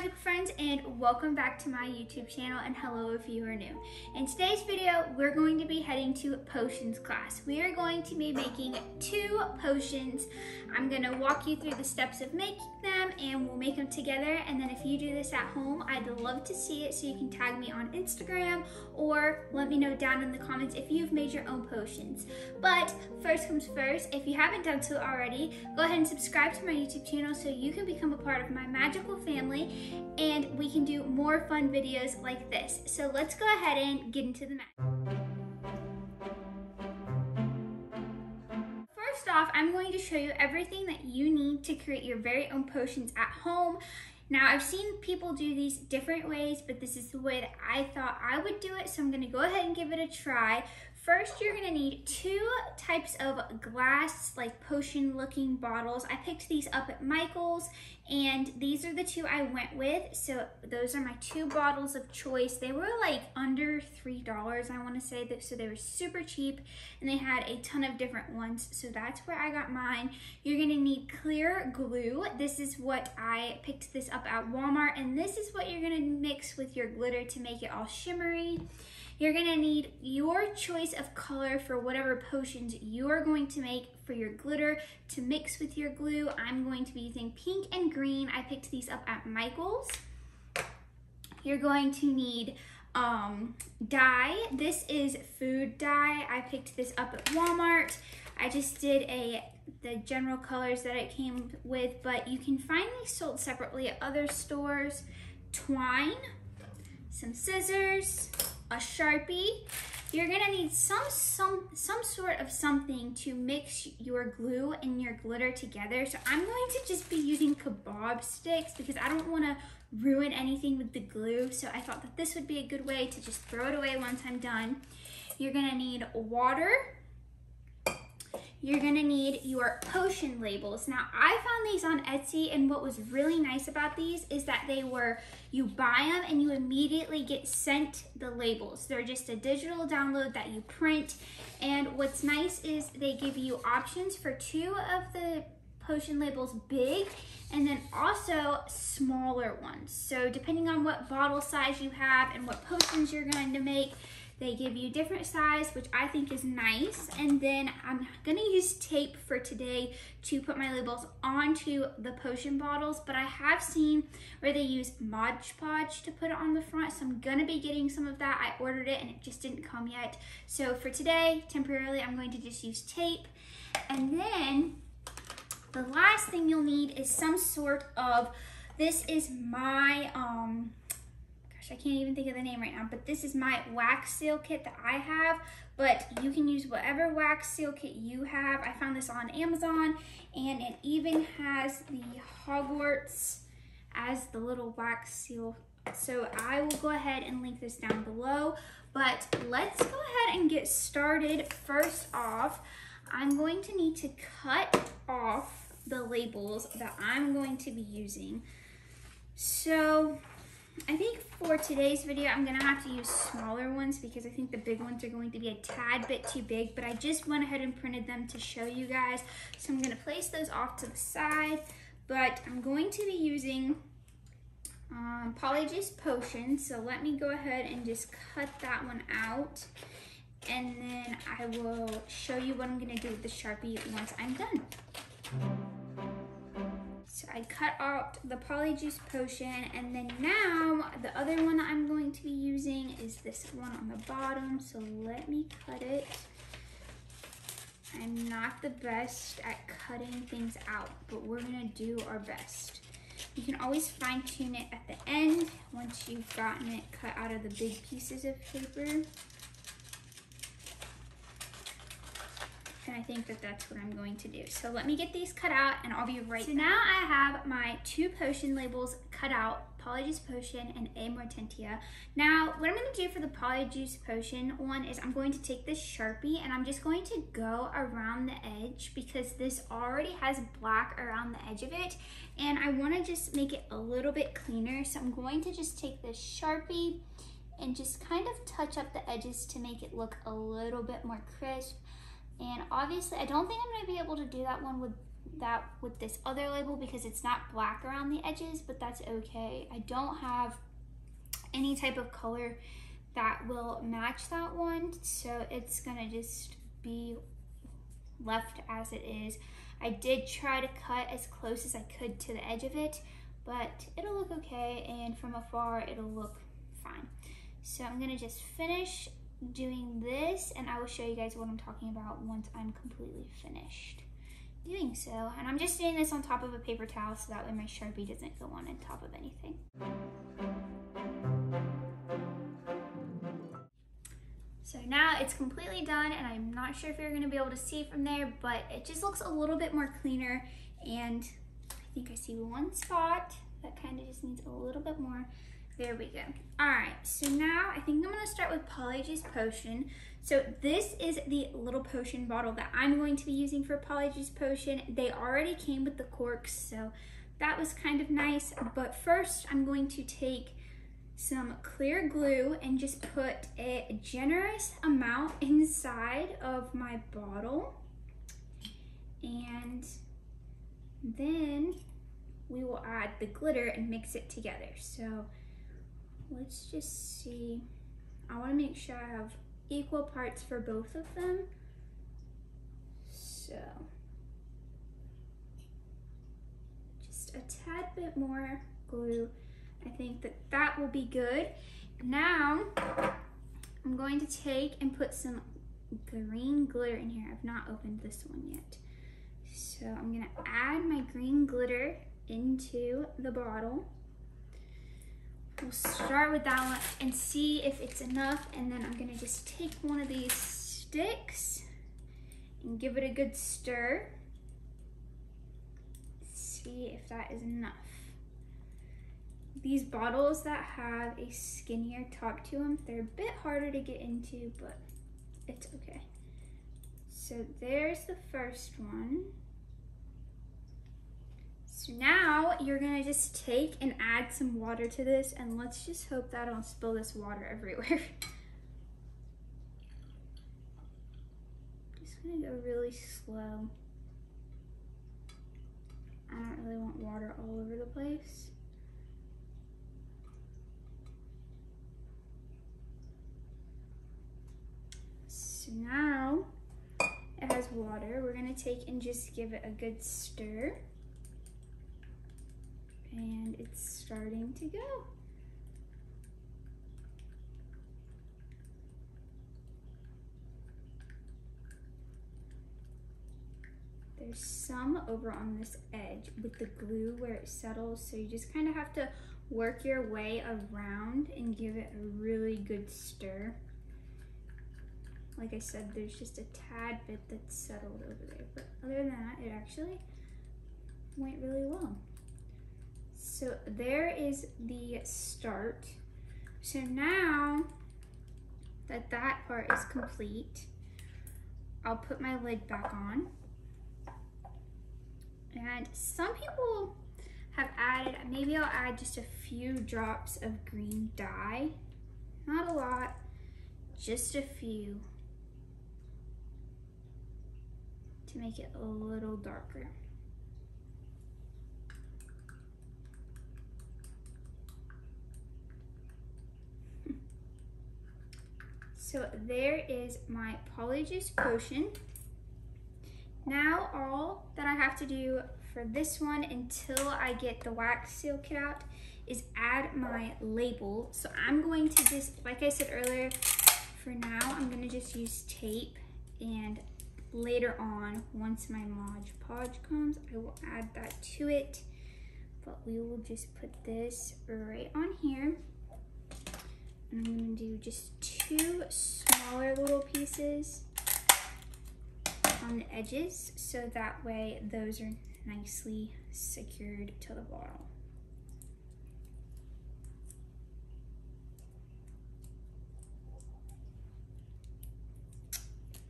magical friends, and welcome back to my YouTube channel, and hello if you are new. In today's video, we're going to be heading to potions class. We are going to be making 2 potions. I'm going to walk you through the steps of making them, and we'll make them together. And then if you do this at home, I'd love to see it, so you can tag me on Instagram or let me know down in the comments if you've made your own potions. But first comes first, if you haven't done so already, go ahead and subscribe to my YouTube channel so you can become a part of my magical family and we can do more fun videos like this. So let's go ahead and get into the magic. First off, I'm going to show you everything that you need to create your very own potions at home. Now, I've seen people do these different ways, but this is the way that I thought I would do it, so I'm gonna go ahead and give it a try. First, you're gonna need 2 types of glass, like potion looking bottles. I picked these up at Michael's, and these are the 2 I went with. So those are my 2 bottles of choice. They were like under $3, I wanna say, so they were super cheap, and they had a ton of different ones. So that's where I got mine. You're gonna need clear glue. This is what I picked this up at Walmart, and this is what you're gonna mix with your glitter to make it all shimmery. You're gonna need your choice of color for whatever potions you are going to make for your glitter to mix with your glue. I'm going to be using pink and green. I picked these up at Michael's. You're going to need dye. This is food dye. I picked this up at Walmart. I just did the general colors that it came with, but you can find these sold separately at other stores. Twine, some scissors, a Sharpie. You're gonna need some sort of something to mix your glue and your glitter together. So I'm going to just be using kebab sticks because I don't wanna ruin anything with the glue. So I thought that this would be a good way to just throw it away once I'm done. You're gonna need water. You're gonna need your potion labels. Now, I found these on Etsy, and what was really nice about these is that you buy them and you immediately get sent the labels. They're just a digital download that you print, and what's nice is they give you options for 2 of the potion labels, big, and then also smaller ones. So depending on what bottle size you have and what potions you're going to make, they give you different size, which I think is nice. And then I'm gonna use tape for today to put my labels onto the potion bottles, but I have seen where they use Mod Podge to put it on the front, so I'm gonna be getting some of that. I ordered it and it just didn't come yet. So for today, temporarily, I'm going to just use tape. And then the last thing you'll need is some sort of, this is my, I can't even think of the name right now, but this is my wax seal kit that I have, but you can use whatever wax seal kit you have. I found this on Amazon, and it even has the Hogwarts as the little wax seal. So I will go ahead and link this down below, but let's go ahead and get started. First off, I'm going to need to cut off the labels that I'm going to be using. So I think for today's video, I'm gonna have to use smaller ones because I think the big ones are going to be a tad bit too big, but I just went ahead and printed them to show you guys. So I'm gonna place those off to the side, but I'm going to be using Polyjuice Potion. So let me go ahead and just cut that one out, and then I will show you what I'm gonna do with the Sharpie once I'm done. So I cut out the Polyjuice Potion, and then now the other one that I'm going to be using is this one on the bottom. So let me cut it. I'm not the best at cutting things out, but we're gonna do our best. You can always fine tune it at the end once you've gotten it cut out of the big pieces of paper. And I think that that's what I'm going to do. So let me get these cut out and I'll be right back. So now I have my 2 potion labels cut out, Polyjuice Potion and A Mortentia. Now, what I'm gonna do for the Polyjuice Potion one is I'm going to take this Sharpie and I'm just going to go around the edge because this already has black around the edge of it. And I wanna just make it a little bit cleaner. So I'm going to just take this Sharpie and just kind of touch up the edges to make it look a little bit more crisp. And obviously, I don't think I'm gonna be able to do that one with that with this other label because it's not black around the edges, but that's okay. I don't have any type of color that will match that one, so it's gonna just be left as it is. I did try to cut as close as I could to the edge of it, but it'll look okay, and from afar it'll look fine. So I'm gonna just finish doing this, and I will show you guys what I'm talking about once I'm completely finished doing so. And I'm just doing this on top of a paper towel so that way my Sharpie doesn't go on top of anything. So now it's completely done, and I'm not sure if you're gonna be able to see from there, but it just looks a little bit more cleaner, and I think I see one spot that kind of just needs a little bit more. There we go. All right, so now I think I'm gonna start with Polyjuice Potion. So this is the little potion bottle that I'm going to be using for Polyjuice Potion. They already came with the corks, so that was kind of nice. But first, I'm going to take some clear glue and just put a generous amount inside of my bottle. And then we will add the glitter and mix it together. So let's just see. I want to make sure I have equal parts for both of them. So just a tad bit more glue. I think that will be good. Now I'm going to take and put some green glitter in here. I've not opened this one yet. So I'm gonna add my green glitter into the bottle. We'll start with that one and see if it's enough, and then I'm gonna just take one of these sticks and give it a good stir. See if that is enough. These bottles that have a skinnier top to them, they're a bit harder to get into, but it's okay. So there's the first one. So now you're gonna just take and add some water to this, and let's just hope that I don't spill this water everywhere. Just gonna go really slow. I don't really want water all over the place. So now it has water. We're gonna take and just give it a good stir. And it's starting to go. There's some over on this edge with the glue where it settles, so you just kind of have to work your way around and give it a really good stir. Like I said, there's just a tad bit that's settled over there, but other than that, it actually went really well. So there is the start. So now that that part is complete, I'll put my lid back on. And some people have added, maybe I'll add just a few drops of green dye. Not a lot, just a few, to make it a little darker. So there is my Polyjuice Potion. Now all that I have to do for this one until I get the wax seal kit out is add my label. So I'm going to just, like I said earlier, for now I'm gonna just use tape, and later on, once my Mod Podge comes, I will add that to it. But we will just put this right on here. And I'm gonna do just 2 smaller little pieces on the edges, so that way those are nicely secured to the bottle.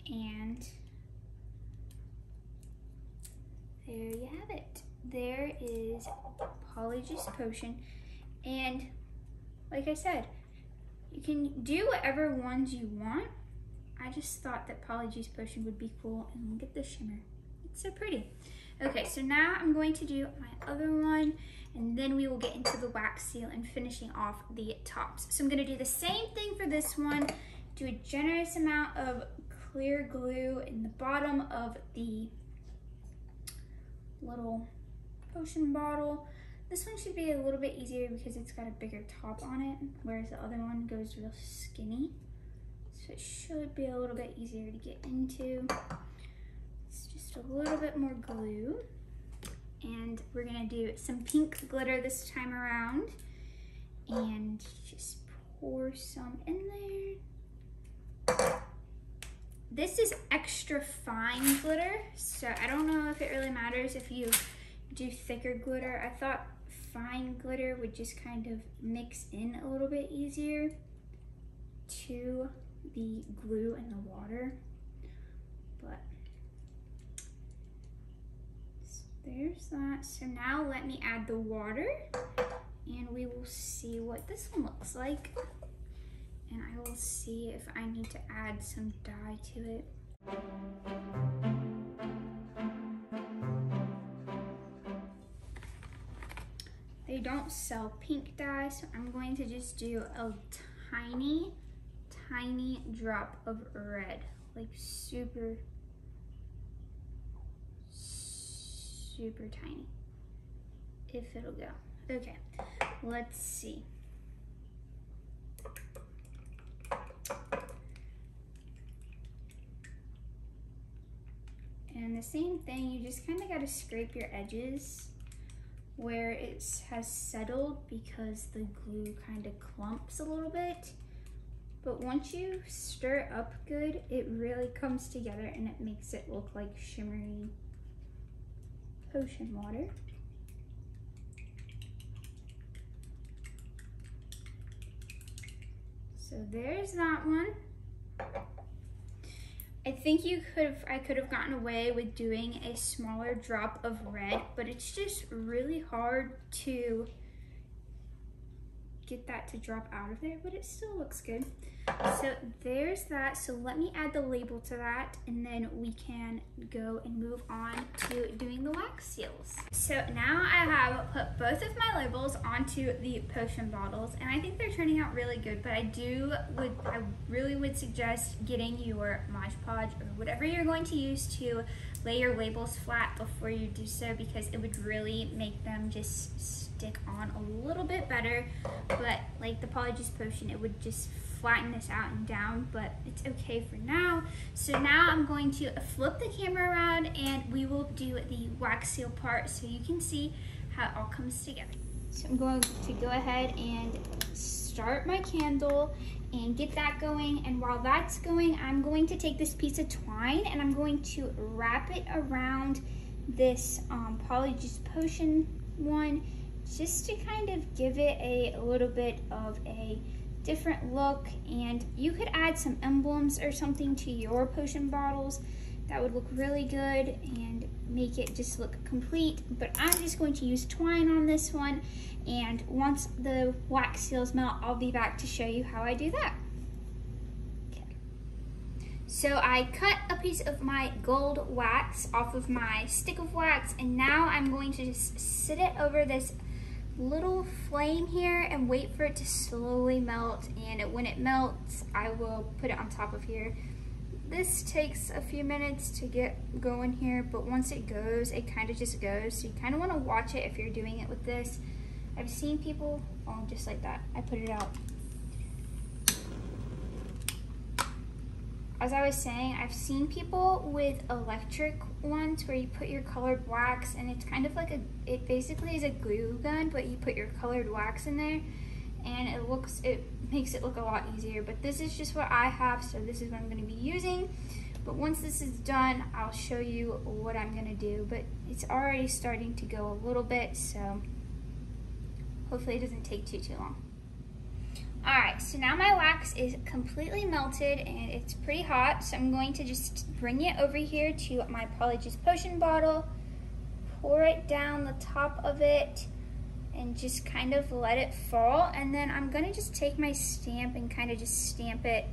And there you have it. There is Polyjuice Potion, and like I said, you can do whatever ones you want. I just thought that Polyjuice Potion would be cool, and look at the shimmer. It's so pretty. Okay, so now I'm going to do my other one, and then we will get into the wax seal and finishing off the tops. So I'm gonna do the same thing for this one, do a generous amount of clear glue in the bottom of the little potion bottle. This one should be a little bit easier because it's got a bigger top on it, whereas the other one goes real skinny. So it should be a little bit easier to get into. It's just a little bit more glue. And we're gonna do some pink glitter this time around. And just pour some in there. This is extra fine glitter, so I don't know if it really matters if you do thicker glitter. I thought fine glitter would just kind of mix in a little bit easier to the glue and the water, but so there's that. So now let me add the water and we will see what this one looks like, and I will see if I need to add some dye to it. They don't sell pink dye, so I'm going to just do a tiny drop of red, like super tiny, if it'll go. Okay, let's see. And the same thing, you just kind of got to scrape your edges where it has settled because the glue kind of clumps a little bit. But once you stir it up good, it really comes together and it makes it look like shimmery potion water. So there's that one. I think I could have gotten away with doing a smaller drop of red, but it's just really hard to get that to drop out of there, but it still looks good. So there's that. So let me add the label to that, and then we can go and move on to doing the wax seals. So now I have put both of my labels onto the potion bottles, and I think they're turning out really good, but I really would suggest getting your Mod Podge or whatever you're going to use to lay your labels flat before you do so, because it would really make them just stick on a little bit better. But like the Polyjuice Potion, it would just flatten this out and down, but it's okay for now. So now I'm going to flip the camera around and we will do the wax seal part so you can see how it all comes together. So I'm going to go ahead and start my candle and get that going, and while that's going, I'm going to take this piece of twine and I'm going to wrap it around this Polyjuice Potion one, just to kind of give it a little bit of a different look. And you could add some emblems or something to your potion bottles that would look really good and make it just look complete, but I'm just going to use twine on this one, and once the wax seals melt, I'll be back to show you how I do that. Okay. So I cut a piece of my gold wax off of my stick of wax, and now I'm going to just sit it over this little flame here and wait for it to slowly melt, and when it melts I will put it on top of here. This takes a few minutes to get going here, but once it goes, it kind of just goes, so you kind of want to watch it if you're doing it with this. I've seen people, oh, just like that, I put it out. As I was saying, I've seen people with electric ones where you put your colored wax, and it's kind of like it basically is a glue gun, but you put your colored wax in there, and it makes it look a lot easier. But this is just what I have, so this is what I'm going to be using. But once this is done, I'll show you what I'm going to do. But it's already starting to go a little bit, so hopefully it doesn't take too long. Alright, so now my wax is completely melted and it's pretty hot, so I'm going to just bring it over here to my Polyjuice Potion bottle, pour it down the top of it, and just kind of let it fall. And then I'm going to just take my stamp and kind of just stamp it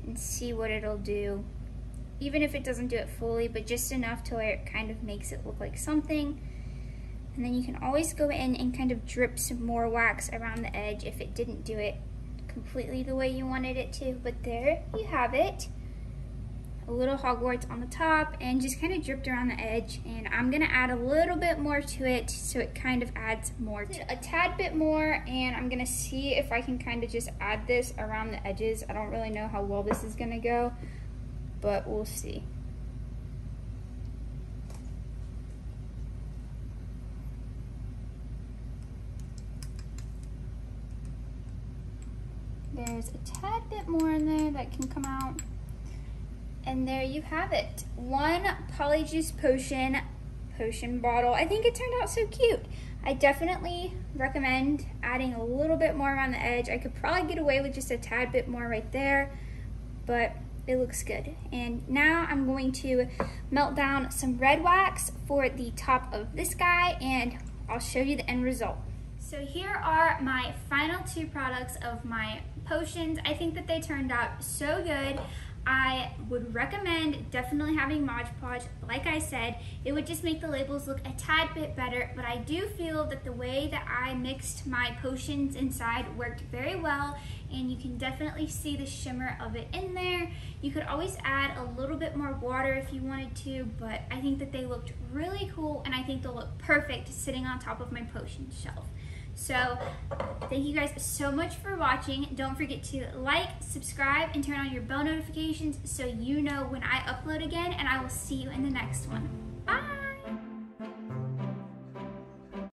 and see what it'll do even if it doesn't do it fully, but just enough to where it kind of makes it look like something. And then you can always go in and kind of drip some more wax around the edge if it didn't do it completely the way you wanted it to. But there you have it. A little Hogwarts on the top and just kind of dripped around the edge. And I'm gonna add a little bit more to it so it kind of adds more to it. A tad bit more, and I'm gonna see if I can kind of just add this around the edges. I don't really know how well this is gonna go, but we'll see. There's a tad bit more in there that can come out. And there you have it. One Polyjuice potion bottle. I think it turned out so cute. I definitely recommend adding a little bit more around the edge. I could probably get away with just a tad bit more right there, but it looks good. And now I'm going to melt down some red wax for the top of this guy, and I'll show you the end result. So here are my final two products of my potions. I think that they turned out so good. I would recommend definitely having Mod Podge. Like I said, it would just make the labels look a tad bit better, but I do feel that the way that I mixed my potions inside worked very well, and you can definitely see the shimmer of it in there. You could always add a little bit more water if you wanted to, but I think that they looked really cool, and I think they'll look perfect sitting on top of my potion shelf. So thank you guys so much for watching. Don't forget to like, subscribe, and turn on your bell notifications so you know when I upload again, and I will see you in the next one.